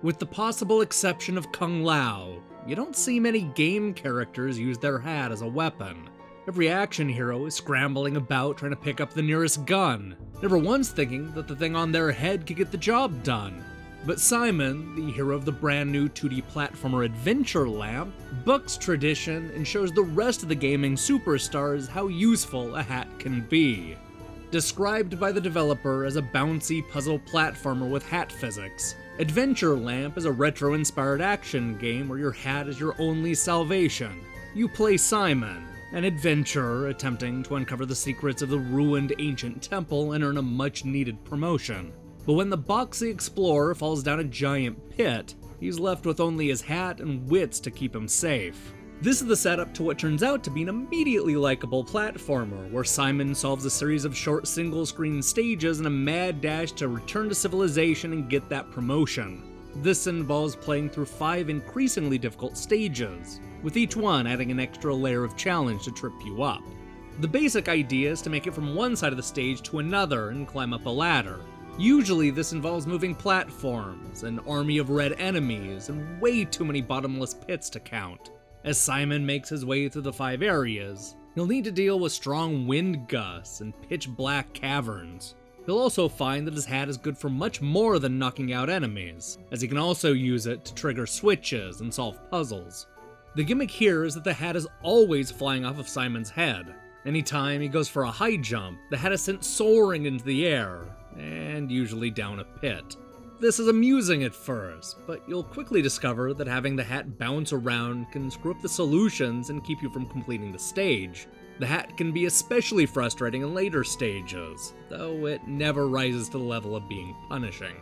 With the possible exception of Kung Lao, you don't see many game characters use their hat as a weapon. Every action hero is scrambling about trying to pick up the nearest gun, never once thinking that the thing on their head could get the job done. But Simon, the hero of the brand new 2D platformer Adventure Lamp, bucks tradition and shows the rest of the gaming superstars how useful a hat can be. Described by the developer as a bouncy puzzle platformer with hat physics, Adventure Lamp is a retro-inspired action game where your hat is your only salvation. You play Simon, an adventurer attempting to uncover the secrets of the ruined ancient temple and earn a much-needed promotion. But when the boxy explorer falls down a giant pit, he's left with only his hat and wits to keep him safe. This is the setup to what turns out to be an immediately likable platformer, where Simon solves a series of short single-screen stages in a mad dash to return to civilization and get that promotion. This involves playing through 5 increasingly difficult stages, with each one adding an extra layer of challenge to trip you up. The basic idea is to make it from one side of the stage to another and climb up a ladder. Usually this involves moving platforms, an army of red enemies, and way too many bottomless pits to count. As Simon makes his way through the 5 areas, he'll need to deal with strong wind gusts and pitch-black caverns. He'll also find that his hat is good for much more than knocking out enemies, as he can also use it to trigger switches and solve puzzles. The gimmick here is that the hat is always flying off of Simon's head. Anytime he goes for a high jump, the hat is sent soaring into the air, and usually down a pit. This is amusing at first, but you'll quickly discover that having the hat bounce around can screw up the solutions and keep you from completing the stage. The hat can be especially frustrating in later stages, though it never rises to the level of being punishing.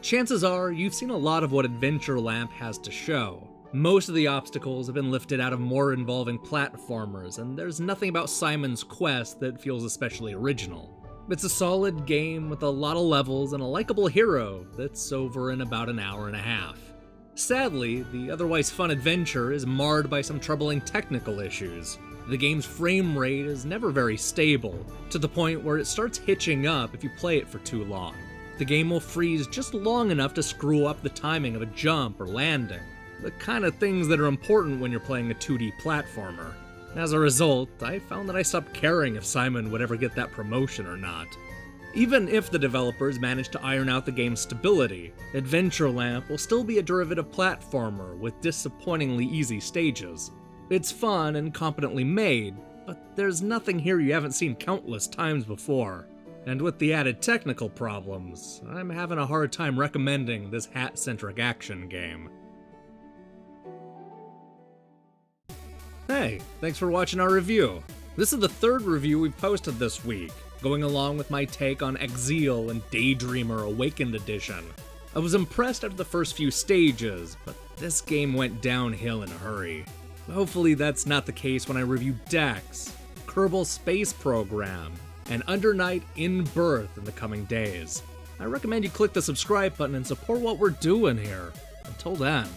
Chances are you've seen a lot of what Adventure Lamp has to show. Most of the obstacles have been lifted out of more involving platformers, and there's nothing about Simon's quest that feels especially original. It's a solid game with a lot of levels and a likable hero that's over in about an hour and a half. Sadly, the otherwise fun adventure is marred by some troubling technical issues. The game's frame rate is never very stable, to the point where it starts hitching up if you play it for too long. The game will freeze just long enough to screw up the timing of a jump or landing, the kind of things that are important when you're playing a 2D platformer. As a result, I found that I stopped caring if Simon would ever get that promotion or not. Even if the developers managed to iron out the game's stability, Adventure Lamp will still be a derivative platformer with disappointingly easy stages. It's fun and competently made, but there's nothing here you haven't seen countless times before. And with the added technical problems, I'm having a hard time recommending this hat-centric action game. Hey, thanks for watching our review. This is the 3rd review we've posted this week, going along with my take on Exile and Daydreamer Awakened Edition. I was impressed after the first few stages, but this game went downhill in a hurry. Hopefully that's not the case when I review Dex, Kerbal Space Program, and Under Night in Birth in the coming days. I recommend you click the subscribe button and support what we're doing here. Until then.